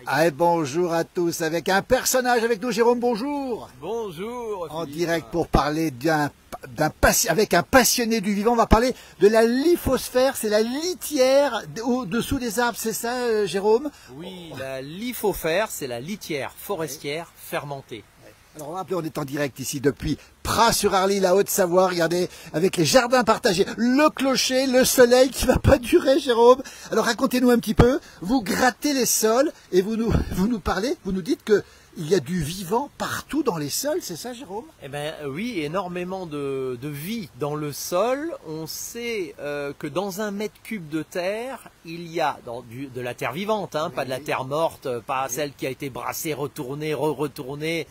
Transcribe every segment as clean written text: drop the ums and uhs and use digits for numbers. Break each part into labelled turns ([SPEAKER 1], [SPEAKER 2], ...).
[SPEAKER 1] Ah, et bonjour à tous, avec un personnage avec nous, Jérôme, bonjour.
[SPEAKER 2] Bonjour.
[SPEAKER 1] En
[SPEAKER 2] Philippe.
[SPEAKER 1] direct pour parler avec un passionné du vivant, on va parler de la lithosphère, c'est la litière au-dessous des arbres, c'est ça Jérôme?
[SPEAKER 2] Oui, la lithosphère, c'est la litière forestière fermentée.
[SPEAKER 1] Alors rappelez, on est en direct ici depuis Pras-sur-Arly, la Haute-Savoie, regardez, avec les jardins partagés, le clocher, le soleil qui va pas durer, Jérôme. Alors racontez-nous un petit peu, vous grattez les sols et vous nous parlez, vous nous dites que il y a du vivant partout dans les sols, c'est ça Jérôme?
[SPEAKER 2] Eh bien oui, énormément de vie dans le sol. On sait que dans 1 mètre cube de terre, il y a de la terre vivante, hein, pas de la terre morte, pas celle qui a été brassée, retournée, retournée.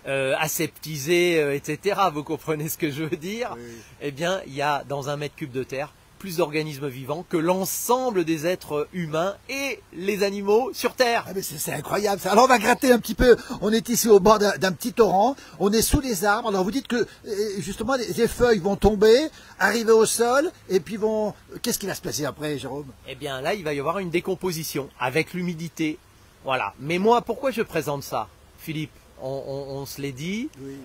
[SPEAKER 2] Aseptisé, etc. Vous comprenez ce que je veux dire? Oui. Eh bien, il y a dans 1 mètre cube de terre plus d'organismes vivants que l'ensemble des êtres humains et les animaux sur Terre.
[SPEAKER 1] Ah mais c'est incroyable ça. Alors on va gratter un petit peu. On est ici au bord d'un petit torrent. On est sous les arbres. Alors vous dites que justement les feuilles vont tomber, arriver au sol et puis vont... Qu'est-ce qui va se passer après, Jérôme?
[SPEAKER 2] Eh bien là, il va y avoir une décomposition avec l'humidité. Voilà. Mais moi, pourquoi je présente ça, Philippe? On se l'est dit, oui.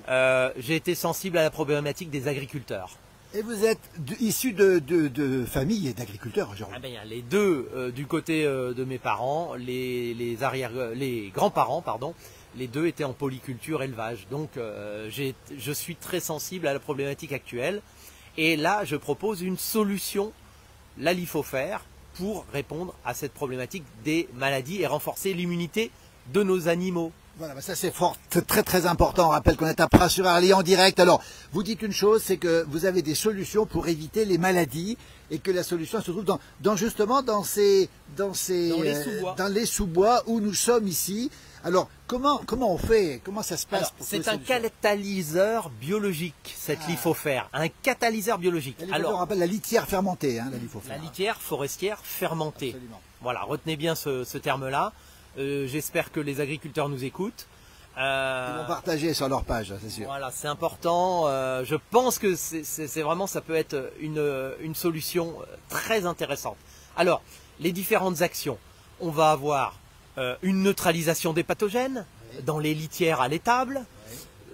[SPEAKER 2] J'ai été sensible à la problématique des agriculteurs.
[SPEAKER 1] Et vous êtes issu de familles d'agriculteurs, Jérôme?
[SPEAKER 2] Ah ben, les deux, du côté de mes parents, les grands-parents, pardon, les deux étaient en polyculture, élevage. Donc je suis très sensible à la problématique actuelle. Et là, je propose une solution, la lithosphère, pour répondre à cette problématique des maladies et renforcer l'immunité de nos animaux.
[SPEAKER 1] Voilà, ça c'est très très important. On rappelle qu'on est à Pras-sur-Arly en direct. Alors, vous dites une chose, c'est que vous avez des solutions pour éviter les maladies et que la solution se trouve justement dans les sous-bois où nous sommes ici. Alors, comment on fait? Comment ça se passe?
[SPEAKER 2] C'est un catalyseur biologique, cette lithosphère. Un catalyseur biologique.
[SPEAKER 1] Alors, on rappelle la litière fermentée, hein, la lithosphère.
[SPEAKER 2] La litière forestière fermentée. Absolument. Voilà, retenez bien ce terme-là. J'espère que les agriculteurs nous écoutent.
[SPEAKER 1] Ils vont partager sur leur page, c'est sûr.
[SPEAKER 2] Voilà, c'est important. Je pense que c'est vraiment, ça peut être une solution très intéressante. Alors, les différentes actions. On va avoir une neutralisation des pathogènes dans les litières à l'étable.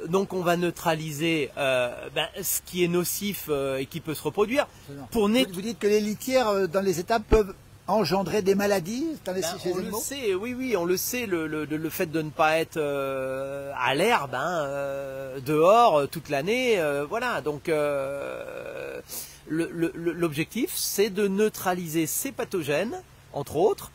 [SPEAKER 2] Donc, on va neutraliser ce qui est nocif et qui peut se reproduire.
[SPEAKER 1] Vous dites que les litières dans les étables peuvent engendrer des maladies dans les
[SPEAKER 2] on le sait, oui, on le sait, le fait de ne pas être à l'herbe, dehors toute l'année, voilà. Donc l'objectif, c'est de neutraliser ces pathogènes, entre autres,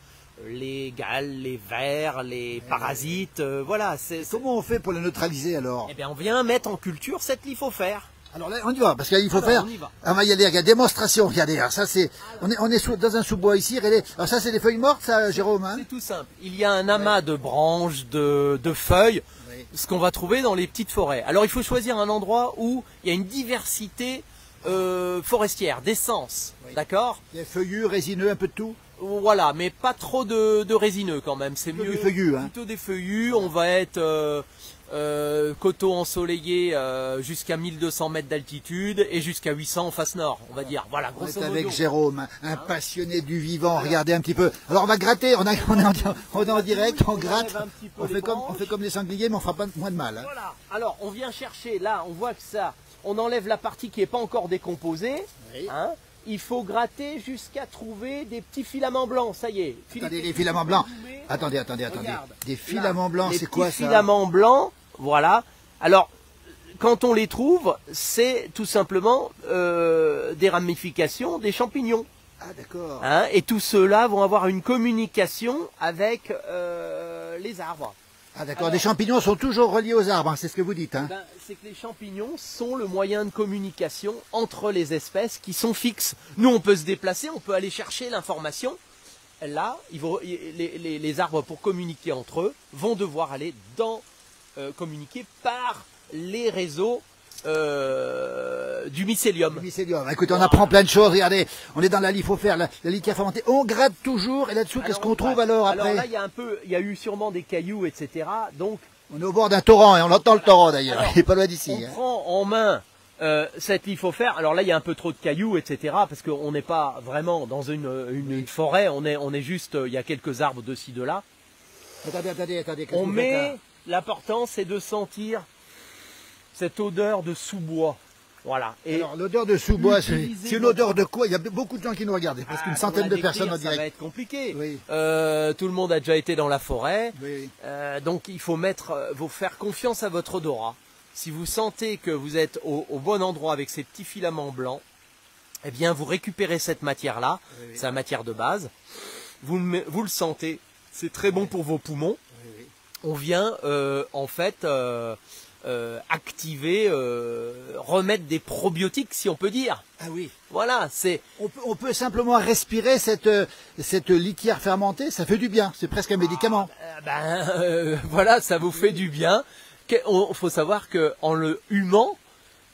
[SPEAKER 2] les galles, les vers, les parasites, voilà.
[SPEAKER 1] Comment on fait pour les neutraliser alors?
[SPEAKER 2] Eh bien, on vient mettre en culture cette lithosphère.
[SPEAKER 1] Alors là, on y va, parce qu'il faut faire. On va y aller, regarde, démonstration, regardez. Alors ça, c'est. On est dans un sous-bois ici. Regardez. Alors ça, c'est des feuilles mortes, ça, Jérôme, hein?
[SPEAKER 2] C'est tout simple. Il y a un amas de branches, de feuilles, ce qu'on va trouver dans les petites forêts. Alors il faut choisir un endroit où il y a une diversité forestière, d'essences, d'accord?
[SPEAKER 1] Des feuillus, résineux, un peu de tout.
[SPEAKER 2] Voilà, mais pas trop de résineux quand même. C'est mieux.
[SPEAKER 1] Des feuillus, hein.
[SPEAKER 2] Plutôt des feuillus. On va être coteaux ensoleillés jusqu'à 1200 mètres d'altitude et jusqu'à 800 en face nord, on va dire. Voilà, grosso modo.
[SPEAKER 1] Avec Jérôme, un passionné du vivant. Regardez un petit peu. Alors on va gratter. On est en direct, on gratte. On fait comme les sangliers, mais on fera pas moins de mal. Hein.
[SPEAKER 2] Voilà. Alors on vient chercher. Là, on voit que ça. On enlève la partie qui n'est pas encore décomposée. Oui. Hein. Il faut gratter jusqu'à trouver des petits filaments blancs, ça y est.
[SPEAKER 1] Attendez, les filaments blancs. Attendez.
[SPEAKER 2] Regarde,
[SPEAKER 1] des filaments blancs, c'est quoi ça?
[SPEAKER 2] Des filaments blancs, voilà. Alors, quand on les trouve, c'est tout simplement des ramifications des champignons.
[SPEAKER 1] Ah, d'accord.
[SPEAKER 2] Hein, et tous ceux-là vont avoir une communication avec les arbres.
[SPEAKER 1] Ah d'accord, les champignons sont toujours reliés aux arbres, hein, c'est ce que vous dites. Hein.
[SPEAKER 2] C'est que les champignons sont le moyen de communication entre les espèces qui sont fixes. Nous, on peut se déplacer, on peut aller chercher l'information. Là, les arbres, pour communiquer entre eux, vont devoir aller communiquer par les réseaux du mycélium.
[SPEAKER 1] Écoutez, on apprend plein de choses. Regardez, on est dans la lithosphère, la litière fermentée. On gratte toujours. Et là-dessous, qu'est-ce qu'on trouve alors après?
[SPEAKER 2] Alors là, il y a eu sûrement des cailloux, etc. Donc,
[SPEAKER 1] on est au bord d'un torrent et on entend le torrent d'ailleurs. Il n'est pas loin d'ici.
[SPEAKER 2] On prend en main cette lithosphère. Alors là, il y a un peu trop de cailloux, etc. Parce qu'on n'est pas vraiment dans une forêt. On est juste, il y a quelques arbres de ci, de là.
[SPEAKER 1] Attendez.
[SPEAKER 2] On met, l'important c'est de sentir cette odeur de sous-bois. Voilà. Et
[SPEAKER 1] alors l'odeur de sous-bois, c'est une odeur de quoi? Il y a beaucoup de gens qui nous regardent, parce qu'une centaine de personnes en direct.
[SPEAKER 2] Ça va être compliqué.
[SPEAKER 1] Oui.
[SPEAKER 2] Tout le monde a déjà été dans la forêt.
[SPEAKER 1] Oui.
[SPEAKER 2] Donc il faut faire confiance à votre odorat. Si vous sentez que vous êtes au bon endroit avec ces petits filaments blancs, eh bien vous récupérez cette matière-là, c'est la matière de base. Vous le sentez, c'est très bon pour vos poumons. On vient en fait activer, remettre des probiotiques, si on peut dire.
[SPEAKER 1] Ah oui.
[SPEAKER 2] Voilà, c'est.
[SPEAKER 1] On peut simplement respirer cette litière fermentée, ça fait du bien. C'est presque un médicament.
[SPEAKER 2] Voilà, ça vous fait du bien. Il faut savoir que en le humant,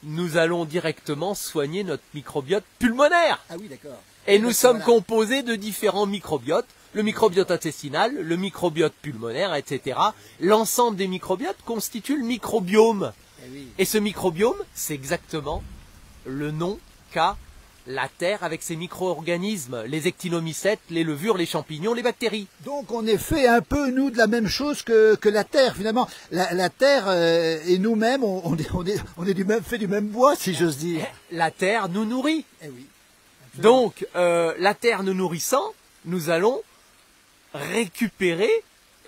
[SPEAKER 2] nous allons directement soigner notre microbiote pulmonaire.
[SPEAKER 1] Ah oui, d'accord.
[SPEAKER 2] Et nous sommes composés de différents microbiotes. Le microbiote intestinal, le microbiote pulmonaire, etc. L'ensemble des microbiotes constitue le microbiome. Et ce microbiome, c'est exactement le nom qu'a la Terre avec ses micro-organismes, les actinomycètes, les levures, les champignons, les bactéries.
[SPEAKER 1] Donc on est fait un peu, nous, de la même chose que la Terre, finalement. La Terre et nous-mêmes, on est fait du même bois, si j'ose dire.
[SPEAKER 2] La Terre nous nourrit.
[SPEAKER 1] Eh oui.
[SPEAKER 2] Donc, la Terre nous nourrissant, nous allons récupérer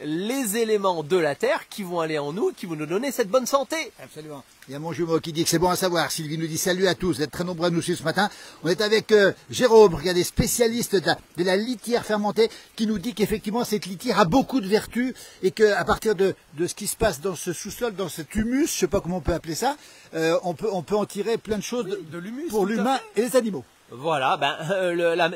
[SPEAKER 2] les éléments de la Terre qui vont aller en nous, qui vont nous donner cette bonne santé.
[SPEAKER 1] Absolument. Il y a mon jumeau qui dit que c'est bon à savoir. Sylvie nous dit salut à tous. Vous êtes très nombreux à nous suivre ce matin. On est avec Jérôme, regardez, spécialiste de la litière fermentée, qui nous dit qu'effectivement cette litière a beaucoup de vertus et qu'à partir de ce qui se passe dans ce sous-sol, dans cet humus, je sais pas comment on peut appeler ça, on peut en tirer plein de choses
[SPEAKER 2] de l'humus,
[SPEAKER 1] pour l'humain et les animaux.
[SPEAKER 2] Voilà,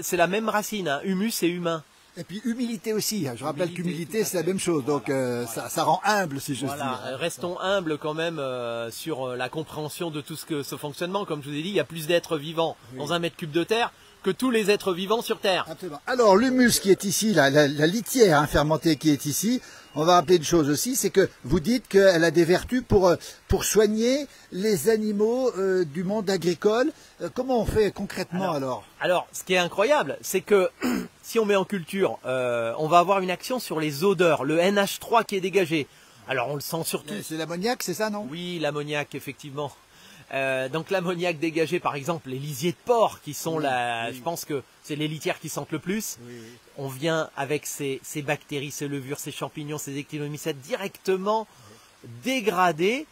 [SPEAKER 2] c'est la même racine, hein, humus et humain.
[SPEAKER 1] Et puis humilité aussi, je rappelle qu'humilité c'est la même chose, donc ça rend humble si je veux dire.
[SPEAKER 2] Restons humbles quand même sur la compréhension de tout ce fonctionnement. Comme je vous ai dit, il y a plus d'êtres vivants dans un mètre cube de terre que tous les êtres vivants sur Terre.
[SPEAKER 1] Absolument. Alors l'humus qui est ici, la litière fermentée qui est ici, on va rappeler une chose aussi, c'est que vous dites qu'elle a des vertus pour soigner les animaux du monde agricole. Comment on fait concrètement alors?
[SPEAKER 2] Alors, ce qui est incroyable, c'est que si on met en culture, on va avoir une action sur les odeurs, le NH3 qui est dégagé. Alors on le sent surtout.
[SPEAKER 1] C'est l'ammoniac, c'est ça, non?
[SPEAKER 2] Oui, l'ammoniac, effectivement. Donc l'ammoniac dégagé, par exemple, les lisiers de porc, qui sont je pense que c'est les litières qui sentent le plus. On vient avec ces bactéries, ces levures, ces champignons, ces actinomycètes directement dégrader,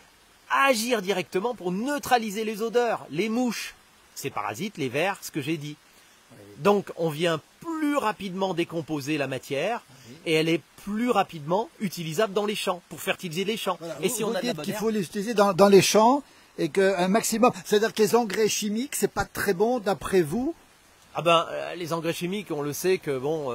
[SPEAKER 2] agir directement pour neutraliser les odeurs, les mouches, ces parasites, les vers, ce que j'ai dit. Donc on vient plus rapidement décomposer la matière et elle est plus rapidement utilisable dans les champs, pour fertiliser les champs.
[SPEAKER 1] Voilà.
[SPEAKER 2] Et si on a
[SPEAKER 1] dites qu'il faut les utiliser dans les champs et qu'un maximum, c'est-à-dire que les engrais chimiques, c'est pas très bon d'après vous?
[SPEAKER 2] Les engrais chimiques, on le sait que bon,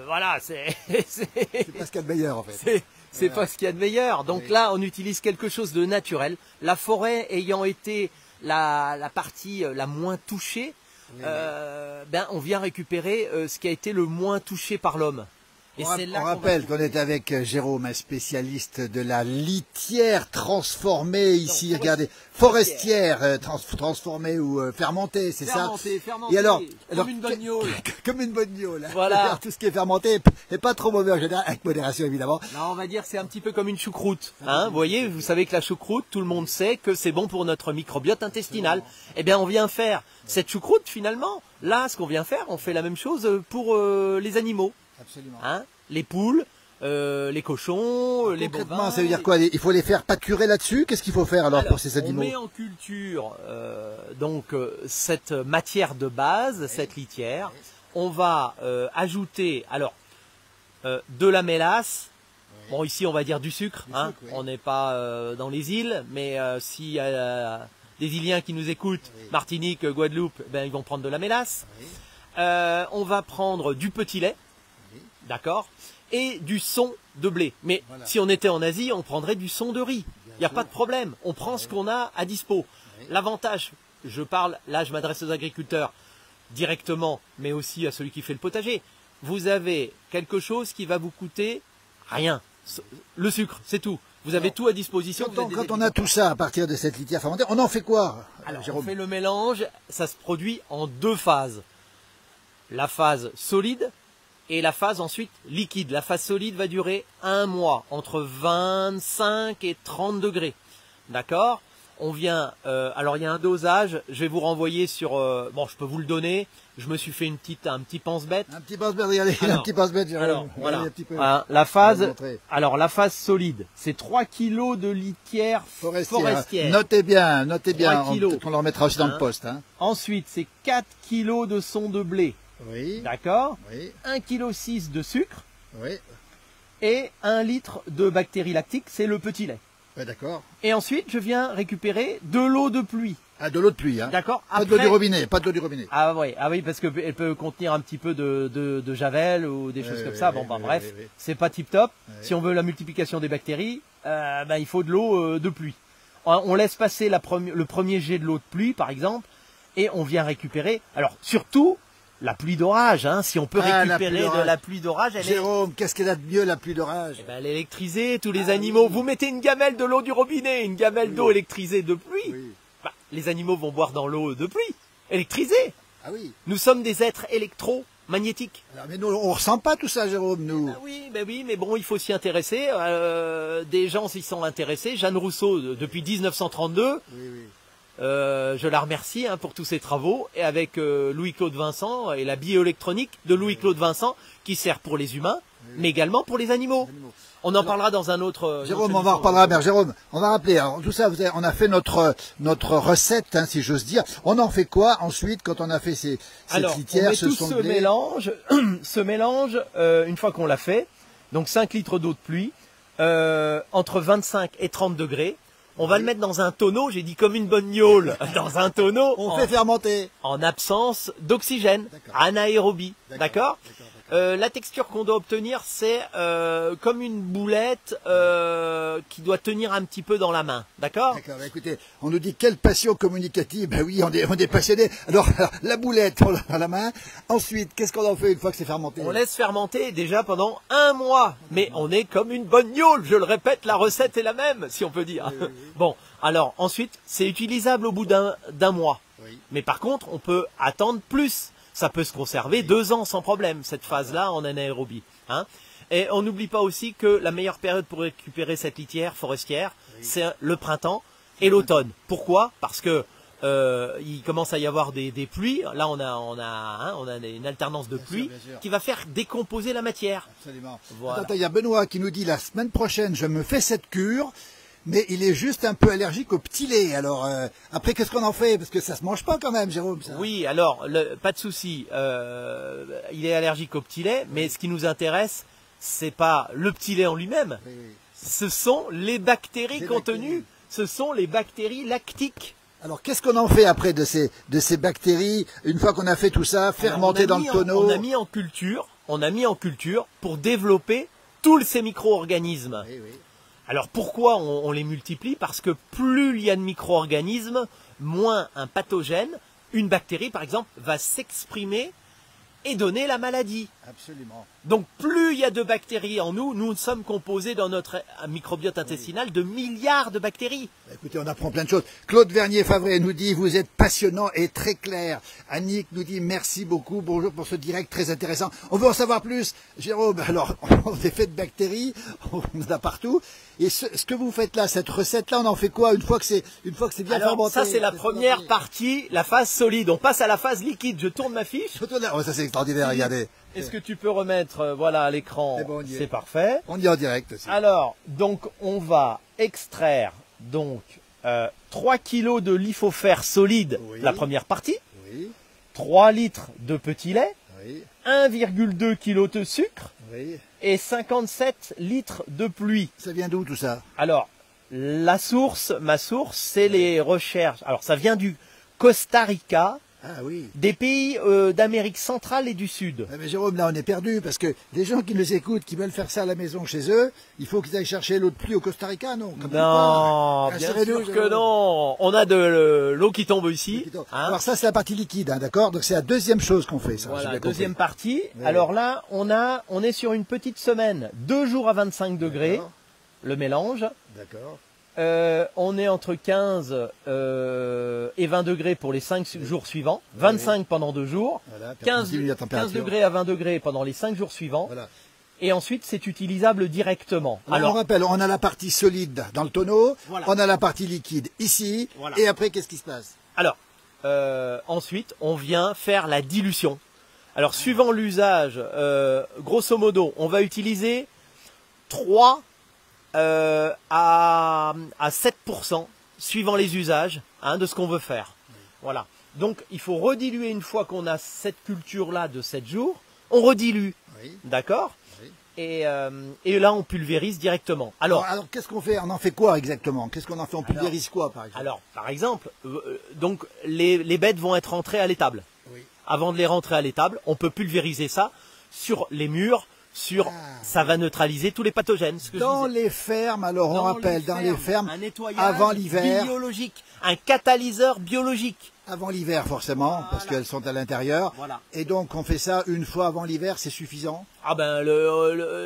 [SPEAKER 2] voilà, c'est
[SPEAKER 1] pas ce qu'il y a de meilleur en fait.
[SPEAKER 2] C'est pas ce qu'il y a de meilleur. Donc là, on utilise quelque chose de naturel. La forêt ayant été la partie la moins touchée, on vient récupérer ce qui a été le moins touché par l'homme.
[SPEAKER 1] Et on rappelle qu'on est avec Jérôme, un spécialiste de la litière transformée ici, regardez, forestière transformée ou fermentée, c'est ça?
[SPEAKER 2] Fermentée,
[SPEAKER 1] et alors,
[SPEAKER 2] comme une bonne gnôle.
[SPEAKER 1] Comme une bonne gnôle.
[SPEAKER 2] Voilà.
[SPEAKER 1] Tout ce qui est fermenté n'est pas trop mauvais en général, avec modération évidemment.
[SPEAKER 2] Non, on va dire c'est un petit peu comme une choucroute. Hein, vous voyez, vous savez que la choucroute, tout le monde sait que c'est bon pour notre microbiote intestinal. Eh bien, on vient faire cette choucroute finalement. Là, ce qu'on vient faire, on fait la même chose pour les animaux.
[SPEAKER 1] Absolument.
[SPEAKER 2] Hein, les poules, les cochons, les bovins.
[SPEAKER 1] Concrètement, ça veut dire quoi? Il faut les faire pâturer là-dessus? Qu'est-ce qu'il faut faire alors pour ces animaux?
[SPEAKER 2] On met en culture cette matière de base, cette litière. On va ajouter de la mélasse. Bon, ici on va dire du sucre. On n'est pas dans les îles, mais s'il y a des Iliens qui nous écoutent, Martinique, Guadeloupe, ils vont prendre de la mélasse. On va prendre du petit lait. D'accord, et du son de blé. Mais si on était en Asie, on prendrait du son de riz. Il n'y a pas de problème. On prend ce qu'on a à dispo. L'avantage, je m'adresse aux agriculteurs directement, mais aussi à celui qui fait le potager. Vous avez quelque chose qui va vous coûter rien. Le sucre, c'est tout. Vous avez tout à disposition.
[SPEAKER 1] Quand on a tout ça à partir de cette litière fermentée, on en fait quoi?
[SPEAKER 2] Alors, on fait le mélange. Ça se produit en deux phases. La phase solide et la phase ensuite liquide. La phase solide va durer 1 mois, entre 25 et 30 degrés. D'accord? On vient, alors il y a un dosage, je vais vous renvoyer sur, bon je peux vous le donner, je me suis fait un petit pense-bête.
[SPEAKER 1] Un petit pense-bête, regardez,
[SPEAKER 2] alors,
[SPEAKER 1] un petit pense-bête,
[SPEAKER 2] alors, voilà.
[SPEAKER 1] un petit peu.
[SPEAKER 2] La phase, alors la phase solide, c'est 3 kg de litière forestière.
[SPEAKER 1] Notez bien,
[SPEAKER 2] kilos.
[SPEAKER 1] on le remettra aussi dans le poste. Hein.
[SPEAKER 2] Ensuite, c'est 4 kg de son de blé.
[SPEAKER 1] Oui.
[SPEAKER 2] D'accord.
[SPEAKER 1] Oui.
[SPEAKER 2] 1,6 kg de sucre.
[SPEAKER 1] Oui.
[SPEAKER 2] Et 1 litre de bactéries lactiques, c'est le petit lait.
[SPEAKER 1] Ouais, d'accord.
[SPEAKER 2] Et ensuite, je viens récupérer de l'eau de pluie.
[SPEAKER 1] Ah, de l'eau de pluie, hein.
[SPEAKER 2] D'accord.
[SPEAKER 1] Pas de l'eau du robinet, pas de l'eau du robinet.
[SPEAKER 2] Ah oui, parce qu'elle peut contenir un petit peu de javel ou des choses comme ça. Bon, bref, c'est pas tip top. Si on veut la multiplication des bactéries, il faut de l'eau de pluie. On laisse passer le premier jet de l'eau de pluie, par exemple, et on vient récupérer. Alors, surtout, la pluie d'orage, hein, si on peut récupérer de la pluie d'orage.
[SPEAKER 1] Jérôme, qu'est-ce qu'elle a de mieux, la pluie d'orage?
[SPEAKER 2] Elle est électrisée, tous les animaux. Vous mettez une gamelle de l'eau du robinet, une gamelle d'eau électrisée de pluie. Oui. Les animaux vont boire dans l'eau de pluie, électrisée.
[SPEAKER 1] Ah oui.
[SPEAKER 2] Nous sommes des êtres électromagnétiques.
[SPEAKER 1] Alors, mais nous, on ressent pas tout ça, Jérôme, nous.
[SPEAKER 2] Oui, mais bon, il faut s'y intéresser. Des gens s'y sont intéressés. Jeanne Rousseau, depuis 1932. Oui. Je la remercie pour tous ses travaux, et avec Louis-Claude Vincent et la bioélectronique de Louis-Claude Vincent, qui sert pour les humains, mais également pour les animaux. On en parlera dans un autre...
[SPEAKER 1] Jérôme, on en reparlera bien. Jérôme, on va rappeler, alors, tout ça, on a fait notre recette, si j'ose dire. On en fait quoi ensuite quand on a fait cette litière,
[SPEAKER 2] ce mélange, une fois qu'on l'a fait, donc 5 litres d'eau de pluie, entre 25 et 30 degrés, on va le mettre dans un tonneau, j'ai dit comme une bonne gnôle, dans un tonneau.
[SPEAKER 1] On fait fermenter.
[SPEAKER 2] En absence d'oxygène, anaérobie, d'accord. La texture qu'on doit obtenir, c'est comme une boulette qui doit tenir un petit peu dans la main, d'accord.
[SPEAKER 1] D'accord, écoutez, on nous dit quelle passion communicative, ben oui, on est passionnés. Alors, la boulette dans la main, ensuite, qu'est-ce qu'on en fait une fois que c'est fermenté?
[SPEAKER 2] On laisse fermenter déjà pendant 1 mois, mais on est comme une bonne gnôle, je le répète, la recette est la même, si on peut dire. Oui. Bon, alors ensuite, c'est utilisable au bout d'un mois, mais par contre, on peut attendre plus. Ça peut se conserver 2 ans sans problème, cette phase-là en anaérobie. Hein. Et on n'oublie pas aussi que la meilleure période pour récupérer cette litière forestière, c'est le printemps et l'automne. Pourquoi? Parce que il commence à y avoir des pluies. Là, on a une alternance de pluie qui va faire décomposer la matière.
[SPEAKER 1] Absolument.
[SPEAKER 2] Voilà.
[SPEAKER 1] Attends, il y a Benoît qui nous dit la semaine prochaine, je me fais cette cure. Mais il est juste un peu allergique au petit lait. Alors, après, qu'est-ce qu'on en fait? Parce que ça se mange pas quand même, Jérôme. Ça.
[SPEAKER 2] Oui, alors, pas de souci. Il est allergique au petit lait, mais ce qui nous intéresse, c'est pas le petit lait en lui-même. Oui. Ce sont les bactéries contenues. Ce sont les bactéries lactiques.
[SPEAKER 1] Alors, qu'est-ce qu'on en fait après de ces bactéries, une fois qu'on a fait tout ça, fermenté dans le tonneau?
[SPEAKER 2] On a mis en culture pour développer tous ces micro-organismes. Oui. Alors pourquoi on les multiplie? Parce que plus il y a de micro-organismes, moins un pathogène, une bactérie par exemple, va s'exprimer et donner la maladie.
[SPEAKER 1] Absolument.
[SPEAKER 2] Donc plus il y a de bactéries en nous, nous sommes composés dans notre microbiote intestinal de milliards de bactéries.
[SPEAKER 1] Écoutez, on apprend plein de choses. Claude Vernier-Favret nous dit, vous êtes passionnant et très clair. Annick nous dit, merci beaucoup, bonjour pour ce direct très intéressant. On veut en savoir plus. Jérôme, alors, on est fait de bactéries, on en a partout. Et ce que vous faites là, cette recette-là, on en fait quoi une fois que c'est bien fermenté?
[SPEAKER 2] Ça, c'est la première partie, la phase solide. On passe à la phase liquide. Je tourne ma fiche.
[SPEAKER 1] Oh, ça c'est extraordinaire, regardez.
[SPEAKER 2] Est-ce que tu peux remettre voilà, à l'écran? C'est parfait.
[SPEAKER 1] On y est en direct aussi.
[SPEAKER 2] Alors, donc, on va extraire 3 kg de lithofère solide, la première partie, 3 litres de petit lait, 1,2 kg de sucre et 57 litres de pluie.
[SPEAKER 1] Ça vient d'où tout ça?
[SPEAKER 2] Alors, ma source, c'est les recherches. Alors, ça vient du Costa Rica.
[SPEAKER 1] Ah oui.
[SPEAKER 2] Des pays d'Amérique centrale et du Sud.
[SPEAKER 1] Mais Jérôme, là on est perdu parce que les gens qui nous écoutent, qui veulent faire ça à la maison chez eux, il faut qu'ils aillent chercher l'eau de pluie au Costa Rica, non?
[SPEAKER 2] Non, bien sûr que non. On a de l'eau qui tombe ici.
[SPEAKER 1] Hein. Alors ça c'est la partie liquide, hein, d'accord? Donc c'est la deuxième chose qu'on fait. Ça,
[SPEAKER 2] voilà, deuxième partie. Oui. Alors là, on est sur une petite semaine, 2 jours à 25 degrés, le mélange.
[SPEAKER 1] D'accord.
[SPEAKER 2] On est entre 15 et 20 degrés pour les 5 jours suivants, 25 pendant 2 jours,
[SPEAKER 1] Voilà,
[SPEAKER 2] 15
[SPEAKER 1] 15
[SPEAKER 2] degrés à 20 degrés pendant les 5 jours suivants,
[SPEAKER 1] Voilà.
[SPEAKER 2] et ensuite c'est utilisable directement.
[SPEAKER 1] Alors, on rappelle, on a la partie solide dans le tonneau,
[SPEAKER 2] Voilà.
[SPEAKER 1] on a la partie liquide ici,
[SPEAKER 2] Voilà.
[SPEAKER 1] et après, qu'est-ce qui se passe?
[SPEAKER 2] Alors, ensuite, on vient faire la dilution. Alors, suivant l'usage, grosso modo, on va utiliser 3 à 7%, suivant les usages, hein, de ce qu'on veut faire. Voilà. Donc, il faut rediluer une fois qu'on a cette culture-là de 7 jours. On redilue,
[SPEAKER 1] Oui.
[SPEAKER 2] d'accord?
[SPEAKER 1] Oui.
[SPEAKER 2] Et là, on pulvérise directement.
[SPEAKER 1] Alors, qu'est-ce qu'on fait? On en fait quoi exactement? Qu'est-ce qu'on en fait? On pulvérise quoi, par exemple?
[SPEAKER 2] Alors, par exemple, donc les bêtes vont être rentrées à l'étable.
[SPEAKER 1] Oui.
[SPEAKER 2] Avant de les rentrer à l'étable, on peut pulvériser ça sur les murs, ça va neutraliser tous les pathogènes. Ce que
[SPEAKER 1] Dans
[SPEAKER 2] je disais.
[SPEAKER 1] les fermes, alors on rappelle, dans les fermes,
[SPEAKER 2] un nettoyage
[SPEAKER 1] avant l'hiver,
[SPEAKER 2] biologique, un catalyseur biologique.
[SPEAKER 1] avant l'hiver forcément, parce qu'elles sont à l'intérieur,
[SPEAKER 2] Voilà.
[SPEAKER 1] et donc on fait ça une fois avant l'hiver, c'est suffisant?
[SPEAKER 2] Ah ben,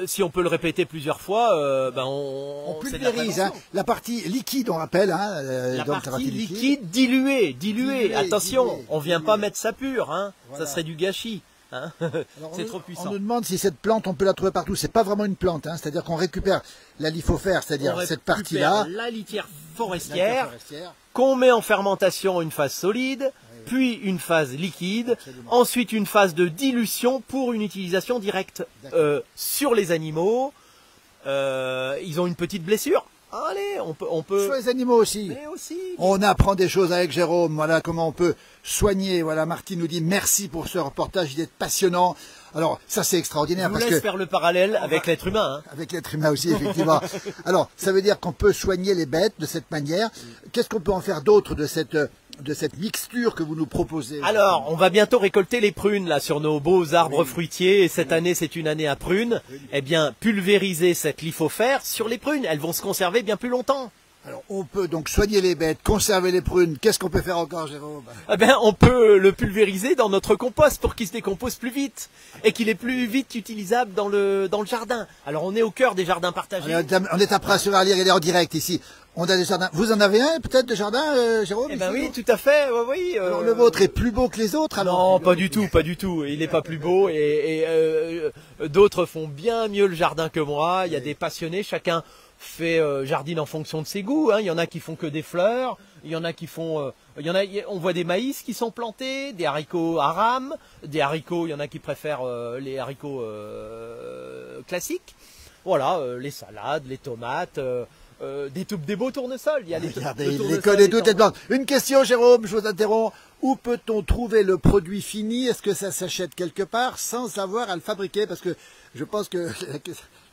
[SPEAKER 2] si on peut le répéter plusieurs fois, ben
[SPEAKER 1] On
[SPEAKER 2] c'est de la
[SPEAKER 1] pulvérise, hein.
[SPEAKER 2] prévention.
[SPEAKER 1] La partie liquide, on rappelle, hein,
[SPEAKER 2] La
[SPEAKER 1] donc
[SPEAKER 2] partie liquide diluée.
[SPEAKER 1] Diluée,
[SPEAKER 2] Attention,
[SPEAKER 1] diluée,
[SPEAKER 2] on vient pas
[SPEAKER 1] diluée.
[SPEAKER 2] mettre ça pur, hein.
[SPEAKER 1] Voilà.
[SPEAKER 2] Ça serait du gâchis. Hein.
[SPEAKER 1] Alors,
[SPEAKER 2] C'est
[SPEAKER 1] on-
[SPEAKER 2] trop
[SPEAKER 1] On
[SPEAKER 2] puissant.
[SPEAKER 1] nous demande si cette plante, on peut la trouver partout. C'est pas vraiment une plante, hein. C'est-à-dire qu'on récupère la lithofère, c'est-à-dire
[SPEAKER 2] On
[SPEAKER 1] cette
[SPEAKER 2] récupère
[SPEAKER 1] partie-là,
[SPEAKER 2] la litière
[SPEAKER 1] la
[SPEAKER 2] forestière,
[SPEAKER 1] forestière.
[SPEAKER 2] qu'on met en fermentation une phase solide, puis une phase liquide,
[SPEAKER 1] Absolument.
[SPEAKER 2] ensuite une phase de dilution pour une utilisation directe sur les animaux. Ils ont une petite blessure. Allez, on peut.
[SPEAKER 1] Sur les animaux aussi.
[SPEAKER 2] Mais aussi.
[SPEAKER 1] On apprend des choses avec Jérôme, voilà comment on peut soigner. Voilà, Martine nous dit merci pour ce reportage, il est passionnant. Alors, ça c'est
[SPEAKER 2] Je
[SPEAKER 1] extraordinaire
[SPEAKER 2] vous
[SPEAKER 1] parce
[SPEAKER 2] laisse
[SPEAKER 1] que
[SPEAKER 2] faire le parallèle avec l'être humain. Hein.
[SPEAKER 1] avec l'être humain aussi, effectivement. Alors, ça veut dire qu'on peut soigner les bêtes de cette manière. Qu'est-ce qu'on peut en faire d'autre de cette mixture que vous nous proposez?
[SPEAKER 2] Alors, on va bientôt récolter les prunes là sur nos beaux arbres fruitiers. Et cette année, c'est une année à prunes. Eh bien, pulvériser cette lithofère sur les prunes. Elles vont se conserver bien plus longtemps.
[SPEAKER 1] Alors, on peut donc soigner les bêtes, conserver les prunes. Qu'est-ce qu'on peut faire encore, Jérôme?
[SPEAKER 2] Eh bien, on peut le pulvériser dans notre compost pour qu'il se décompose plus vite et qu'il est plus vite utilisable dans le jardin. Alors, on est au cœur des jardins partagés.
[SPEAKER 1] On est à Pras-sur-Arly, regardez en direct ici. On a des jardins. Vous en avez un peut-être de jardin, Jérôme?
[SPEAKER 2] Eh ben
[SPEAKER 1] ici,
[SPEAKER 2] oui,
[SPEAKER 1] non
[SPEAKER 2] tout à fait. Oui.
[SPEAKER 1] Alors, le vôtre est plus beau que les autres, alors?
[SPEAKER 2] Non, pas du tout, pas du tout. Il n'est pas plus beau et d'autres font bien mieux le jardin que moi. Il y a des passionnés, chacun fait jardine en fonction de ses goûts. Hein. Il y en a qui font que des fleurs, il y en a qui font, on voit des maïs qui sont plantés, des haricots à rames, des haricots. Il y en a qui préfèrent les haricots classiques. Voilà, les salades, les tomates. Des beaux tournesols. Il y a
[SPEAKER 1] Regardez,
[SPEAKER 2] le
[SPEAKER 1] il les
[SPEAKER 2] tournesol
[SPEAKER 1] connaît toutes
[SPEAKER 2] étant-
[SPEAKER 1] les plantes. Une question, Jérôme, je vous interromps. Où peut-on trouver le produit fini? Est-ce que ça s'achète quelque part sans avoir à le fabriquer? Parce que je pense que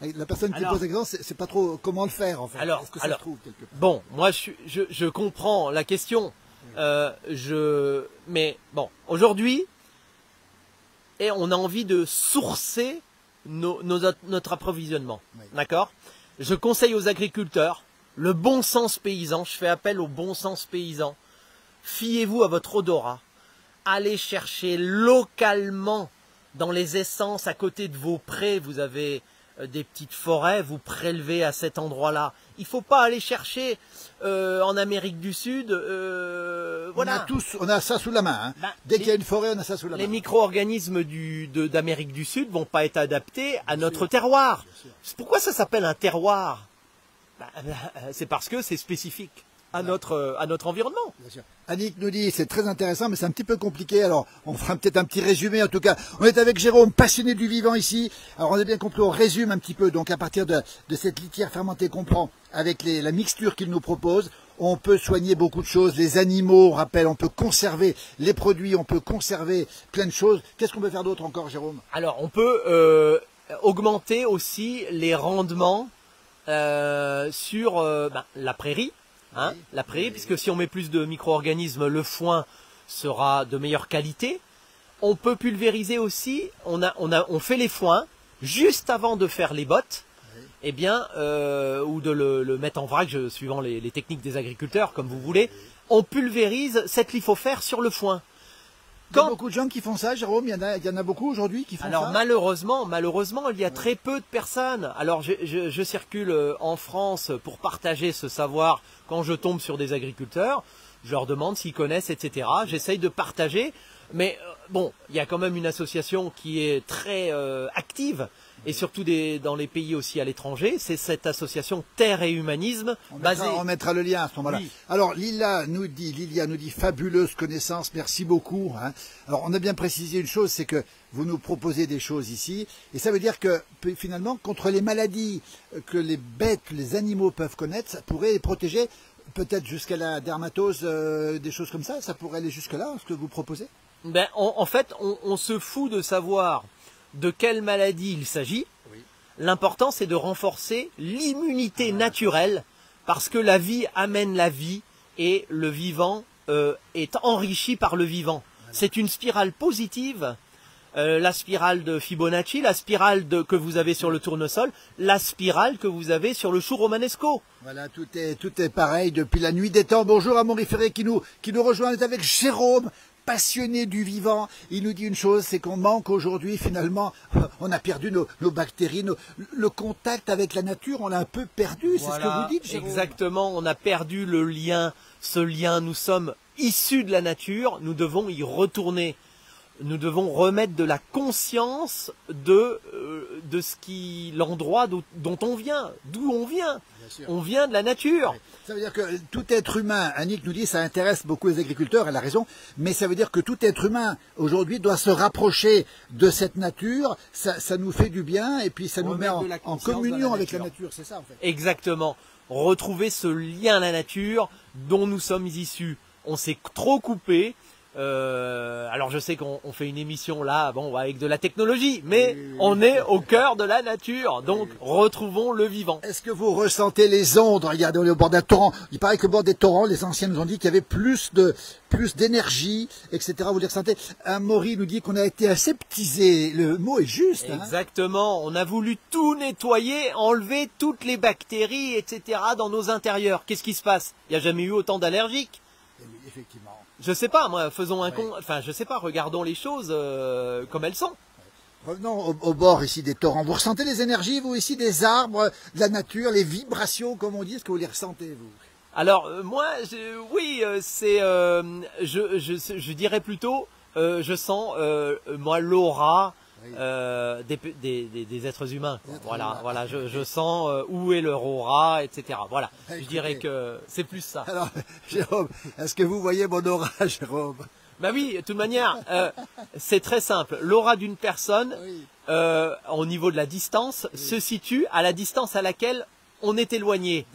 [SPEAKER 1] la personne qui
[SPEAKER 2] Alors-
[SPEAKER 1] pose la question, c'est pas trop comment le faire, en fait.
[SPEAKER 2] Alors-
[SPEAKER 1] Est-ce que ça
[SPEAKER 2] alors-
[SPEAKER 1] se trouve quelque part?
[SPEAKER 2] Bon, moi je comprends la question. Mais bon, aujourd'hui, et on a envie de sourcer notre approvisionnement.
[SPEAKER 1] Oui.
[SPEAKER 2] D'accord? Je conseille aux agriculteurs le bon sens paysan. Je fais appel au bon sens paysan. Fiez-vous à votre odorat. Allez chercher localement dans les essences à côté de vos prés. Vous avez des petites forêts, vous prélevez à cet endroit-là. Il ne faut pas aller chercher en Amérique du Sud. Voilà.
[SPEAKER 1] On a ça sous la main, hein.
[SPEAKER 2] Bah,
[SPEAKER 1] Dès qu'il y a une forêt, on a ça sous la
[SPEAKER 2] Les
[SPEAKER 1] main.
[SPEAKER 2] micro-organismes d'Amérique du Sud vont pas être adaptés à notre terroir. Pourquoi ça s'appelle un terroir? C'est parce que c'est spécifique à notre environnement.
[SPEAKER 1] Bien sûr. Annick nous dit, c'est très intéressant, mais c'est un petit peu compliqué. Alors, on fera peut-être un petit résumé. En tout cas, on est avec Jérôme, passionné du vivant ici. Alors, on a bien compris, on résume un petit peu. Donc, à partir de cette litière fermentée qu'on prend avec la mixture qu'il nous propose, on peut soigner beaucoup de choses. Les animaux, on rappelle, on peut conserver les produits, on peut conserver plein de choses. Qu'est-ce qu'on peut faire d'autre encore, Jérôme?
[SPEAKER 2] Alors, on peut augmenter aussi les rendements sur la prairie. Hein,
[SPEAKER 1] Oui.
[SPEAKER 2] la prairie, puisque si on met plus de micro-organismes, le foin sera de meilleure qualité. On peut pulvériser aussi, on fait les foins juste avant de faire les bottes, eh bien, ou de le mettre en vrac, suivant les techniques des agriculteurs, comme vous voulez. On pulvérise cette lithofère sur le foin.
[SPEAKER 1] Il y a beaucoup de gens qui font ça, Jérôme, il y en a beaucoup aujourd'hui qui font ça.
[SPEAKER 2] Alors malheureusement, il y a très peu de personnes. Alors je circule en France pour partager ce savoir quand je tombe sur des agriculteurs. Je leur demande s'ils connaissent, etc. J'essaye de partager. Mais bon, il y a quand même une association qui est très active, et surtout dans les pays aussi à l'étranger. C'est cette association Terre et Humanisme.
[SPEAKER 1] On mettra le lien à ce moment-là. Oui. Alors Lilia nous dit fabuleuse connaissance, merci beaucoup. Hein. Alors on a bien précisé une chose, c'est que vous nous proposez des choses ici, et ça veut dire que finalement contre les maladies que les bêtes, que les animaux peuvent connaître, ça pourrait les protéger, peut-être jusqu'à la dermatose, des choses comme ça pourrait aller jusque-là, ce que vous proposez?
[SPEAKER 2] Ben, en fait, on se fout de savoir de quelle maladie il s'agit. Oui. L'important, c'est de renforcer l'immunité naturelle, parce que la vie amène la vie, et le vivant est enrichi par le vivant. Voilà. C'est une spirale positive, la spirale de Fibonacci, la spirale que vous avez sur le tournesol, la spirale que vous avez sur le chou romanesco.
[SPEAKER 1] Voilà, tout est pareil depuis la nuit des temps. Bonjour à Maurice Ferré qui nous rejoint, on est avec Jérôme, passionné du vivant. Il nous dit une chose, c'est qu'on manque aujourd'hui finalement, on a perdu nos bactéries, le contact avec la nature, on l'a un peu perdu, voilà, c'est ce que vous dites, Jérôme.
[SPEAKER 2] Exactement, on a perdu le lien, ce lien, nous sommes issus de la nature, nous devons y retourner. Nous devons remettre de la conscience de l'endroit dont on vient, d'où on vient. On vient de la nature.
[SPEAKER 1] Oui. Ça veut dire que tout être humain, Annick nous dit, ça intéresse beaucoup les agriculteurs, elle a raison, mais ça veut dire que tout être humain aujourd'hui doit se rapprocher de cette nature, ça nous fait du bien et puis ça nous met en communion avec la nature, c'est ça en fait.
[SPEAKER 2] Exactement. Retrouver ce lien à la nature dont nous sommes issus. On s'est trop coupé. Alors je sais qu'on fait une émission là, bon, avec de la technologie, mais oui, on est au cœur de la nature, donc retrouvons le vivant.
[SPEAKER 1] Est-ce que vous ressentez les ondes? Regardez, on est au bord d'un torrent. Il paraît qu'au bord des torrents, les anciens nous ont dit qu'il y avait plus d'énergie, etc. Vous les ressentez? Maury nous dit qu'on a été aseptisé. Le mot est juste.
[SPEAKER 2] Exactement. On a voulu tout nettoyer, enlever toutes les bactéries, etc. dans nos intérieurs. Qu'est-ce qui se passe? Il n'y a jamais eu autant d'allergiques.
[SPEAKER 1] Effectivement.
[SPEAKER 2] Je sais pas, moi, faisons un enfin, je sais pas, regardons les choses comme elles sont.
[SPEAKER 1] Revenons au bord ici des torrents. Vous ressentez les énergies, vous, ici, des arbres, de la nature, les vibrations, comme on dit, est-ce que vous les ressentez, vous?
[SPEAKER 2] Alors, moi, oui, c'est, je dirais plutôt, je sens, moi, l'aura des êtres humains. Voilà, je sens où est leur aura, etc. Voilà, je dirais que c'est plus ça.
[SPEAKER 1] Alors, Jérôme, est-ce que vous voyez mon aura, Jérôme?
[SPEAKER 2] Ben oui, de toute manière, c'est très simple. L'aura d'une personne, au niveau de la distance, se situe à la distance à laquelle on est éloigné.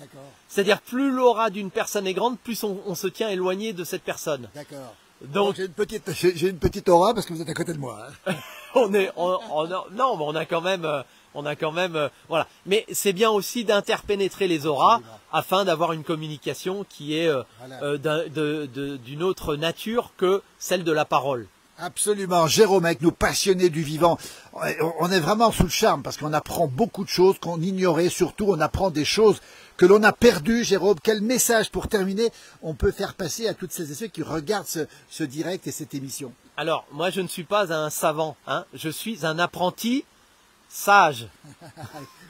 [SPEAKER 2] C'est-à-dire, plus l'aura d'une personne est grande, plus on se tient éloigné de cette personne.
[SPEAKER 1] D'accord. Donc j'ai une petite aura parce que vous êtes à côté de moi. Hein.
[SPEAKER 2] Non, mais on a quand même, voilà. Mais c'est bien aussi d'interpénétrer les auras afin d'avoir une communication qui est d'une autre nature que celle de la parole.
[SPEAKER 1] Absolument, Jérôme, avec nous passionnés du vivant, on est vraiment sous le charme parce qu'on apprend beaucoup de choses qu'on ignorait, surtout on apprend des choses que l'on a perdues. Jérôme, quel message pour terminer on peut faire passer à toutes celles et ceux qui regardent ce direct et cette émission?
[SPEAKER 2] Alors, moi je ne suis pas un savant, hein, je suis un apprenti sage.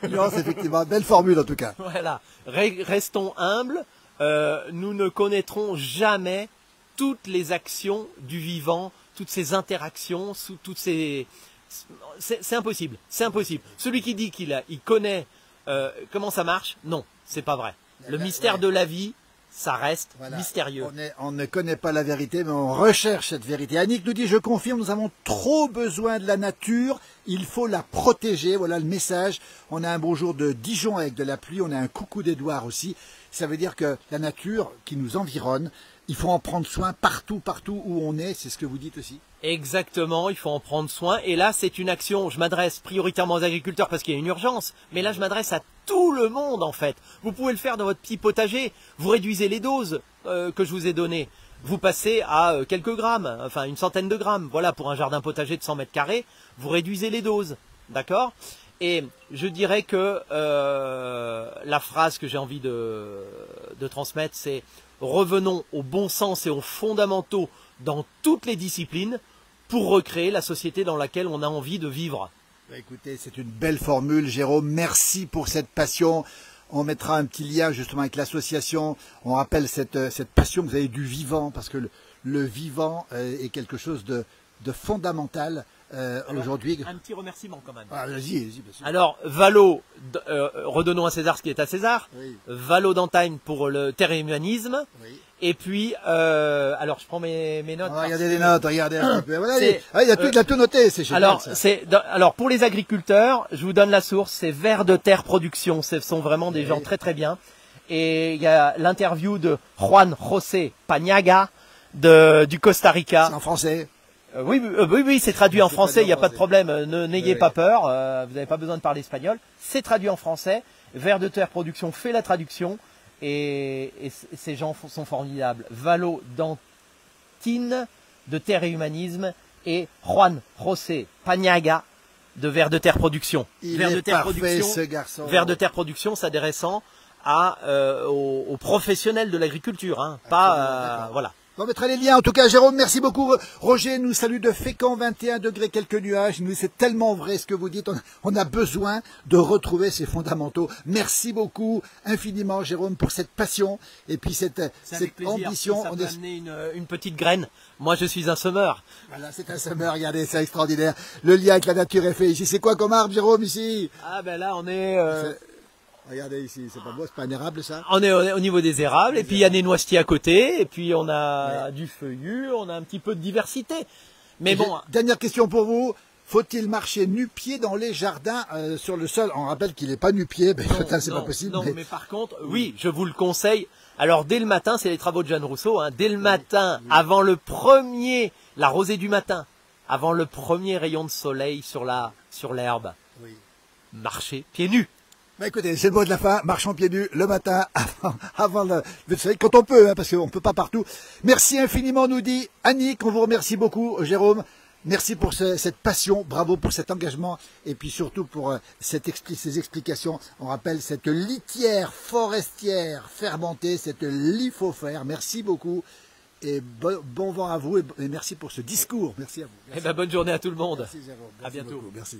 [SPEAKER 1] Nuance, effectivement, belle formule en tout cas.
[SPEAKER 2] Voilà, restons humbles, nous ne connaîtrons jamais toutes les actions du vivant, toutes ces interactions, toutes ces... C'est impossible, c'est impossible. Celui qui dit qu'il connaît comment ça marche, non, c'est pas vrai. Le mystère de la vie, ça reste mystérieux.
[SPEAKER 1] On ne connaît pas la vérité, mais on recherche cette vérité. Annick nous dit, je confirme, nous avons trop besoin de la nature, il faut la protéger. Voilà le message. On a un bonjour de Dijon avec de la pluie, on a un coucou d'Edouard aussi. Ça veut dire que la nature qui nous environne, il faut en prendre soin partout où on est, c'est ce que vous dites aussi?
[SPEAKER 2] Exactement, il faut en prendre soin. Et là, c'est une action, je m'adresse prioritairement aux agriculteurs parce qu'il y a une urgence. Mais là, je m'adresse à tout le monde, en fait. Vous pouvez le faire dans votre petit potager. Vous réduisez les doses que je vous ai données. Vous passez à quelques grammes, enfin une centaine de grammes. Voilà, pour un jardin potager de 100 mètres carrés, vous réduisez les doses. D'accord? Et je dirais que la phrase que j'ai envie de transmettre, c'est revenons au bon sens et aux fondamentaux dans toutes les disciplines pour recréer la société dans laquelle on a envie de vivre.
[SPEAKER 1] Bah, écoutez, c'est une belle formule, Jérôme. Merci pour cette passion. On mettra un petit lien justement avec l'association. On rappelle cette passion que vous avez du vivant, parce que le vivant est quelque chose de fondamental aujourd'hui.
[SPEAKER 2] Un petit remerciement quand même.
[SPEAKER 1] Ah, vas-y, bien sûr.
[SPEAKER 2] Alors, Valo, redonnons à César ce qui est à César.
[SPEAKER 1] Oui.
[SPEAKER 2] Valo d'Antagne pour le terre et humanisme.
[SPEAKER 1] Oui.
[SPEAKER 2] Et puis, alors je prends mes notes.
[SPEAKER 1] Regardez les notes, regardez un petit peu. Voilà,
[SPEAKER 2] C'est,
[SPEAKER 1] il a tout noté, c'est génial.
[SPEAKER 2] Alors,
[SPEAKER 1] ça.
[SPEAKER 2] alors pour les agriculteurs, je vous donne la source, c'est Vers de Terre Production. Ce sont vraiment des gens très très bien. Et il y a l'interview de Juan José Paniagua du Costa Rica.
[SPEAKER 1] C'est en français.
[SPEAKER 2] Oui, c'est traduit en français, il n'y a pas de problème, n'ayez
[SPEAKER 1] Oui.
[SPEAKER 2] pas peur, vous n'avez pas besoin de parler espagnol. C'est traduit en français, Vers de Terre Production fait la traduction, et ces gens sont formidables. Valo Dantine de Terre et Humanisme, et Juan José Paniagua de Vers de Terre Production.
[SPEAKER 1] Il
[SPEAKER 2] Vers
[SPEAKER 1] est
[SPEAKER 2] de Terre
[SPEAKER 1] parfait,
[SPEAKER 2] Production,
[SPEAKER 1] ce garçon.
[SPEAKER 2] Vers de Terre Production s'adressant aux professionnels de l'agriculture, hein, pas voilà.
[SPEAKER 1] On mettra les liens. En tout cas, Jérôme, merci beaucoup. Roger nous salue de Fécamp, 21 degrés, quelques nuages. Nous, c'est tellement vrai ce que vous dites. On a besoin de retrouver ces fondamentaux. Merci beaucoup, infiniment, Jérôme, pour cette passion et puis cette ambition.
[SPEAKER 2] Ça peut amener une petite graine. Moi, je suis un semeur.
[SPEAKER 1] Voilà, c'est un semeur. Regardez, c'est extraordinaire. Le lien avec la nature est fait ici. C'est quoi comme arbre, Jérôme, ici?
[SPEAKER 2] Ah ben là, on est...
[SPEAKER 1] Regardez ici, c'est pas beau, c'est pas un érable ça?
[SPEAKER 2] On est au niveau des érables, et puis il y a des noisetiers à côté, et puis on a du feuillu, on a un petit peu de diversité. Mais bon.
[SPEAKER 1] Dernière question pour vous. Faut-il marcher nu-pied dans les jardins sur le sol? On rappelle qu'il n'est pas nu-pied, mais c'est pas possible.
[SPEAKER 2] Non, mais par contre, oui, je vous le conseille. Alors dès le matin, c'est les travaux de Jeanne Rousseau, hein, dès le matin, avant la rosée du matin, avant le premier rayon de soleil sur l'herbe, marchez pieds nus.
[SPEAKER 1] Bah écoutez, c'est le mot de la fin, marchons pieds nus le matin avant le soleil, quand on peut, hein, parce qu'on ne peut pas partout. Merci infiniment, nous dit Annick, on vous remercie beaucoup, Jérôme. Merci pour cette passion, bravo pour cet engagement et puis surtout pour ces explications. On rappelle cette litière forestière fermentée, cette lithofère. Merci beaucoup et bon vent à vous et merci pour ce discours. Merci à vous. Merci.
[SPEAKER 2] Eh ben, bonne journée à tout le monde.
[SPEAKER 1] Merci Jérôme. Merci
[SPEAKER 2] à bientôt.
[SPEAKER 1] Beaucoup. Merci.